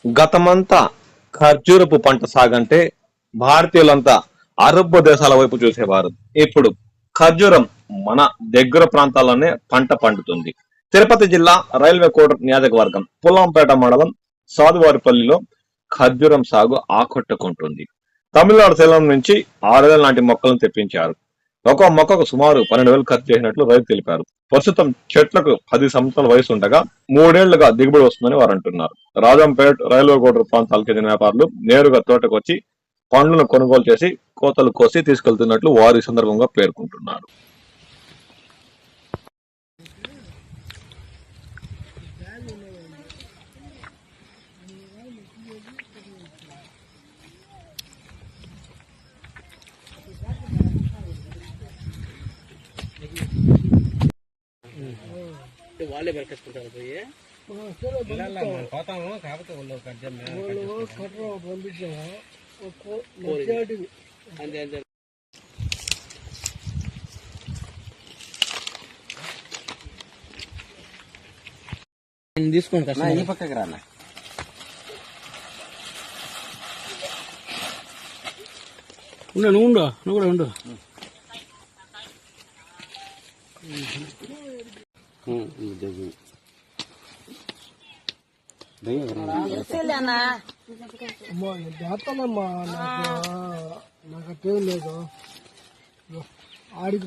గతమంతా ఖర్జూరపు పంట సాగంటే భారతీయులంతా అరబ్బు దేశాల వైపు చూసేవారు. ఇప్పుడు ఖర్జూరం మన దగ్గర ప్రాంతాల్లోనే పంట పండుతుంది. తిరుపతి జిల్లా రైల్వే కోట నియోజకవర్గం పుల్లంపేట మండలం సాధువారిపల్లిలో ఖర్జూరం సాగు ఆకట్టుకుంటుంది. తమిళనాడు సేలం నుంచి 6,000 నాటి మొక్కలను తెప్పించారు. ఒక్కో మొక్కకు సుమారు 12,000 ఖర్చు చేసినట్లు రైతు తెలిపారు. ప్రస్తుతం చెట్లకు 10 సంవత్సరాల వయసు ఉండగా 3 ఏళ్లుగా దిగుబడి వస్తుందని వారు అంటున్నారు. రాజంపేట్ రైల్వే కోట ప్రాంతాలకు చెందిన వ్యాపారులు నేరుగా తోటకు వచ్చి పండ్లను కొనుగోలు చేసి కోతలు కోసి తీసుకెళ్తున్నట్లు వారు ఈ సందర్భంగా పేర్కొంటున్నారు. వాళ్ళే బెరకేసుకుంటారు పోయి పోతాము. కాకపోతే వాళ్ళు పంపించాము అంతే అంతే. తీసుకోండి ఈ పక్కకి రానా. నువ్వు ఉండు, నువ్వు కూడా ఉండు. నాకు పేరు లేదు ఆడికి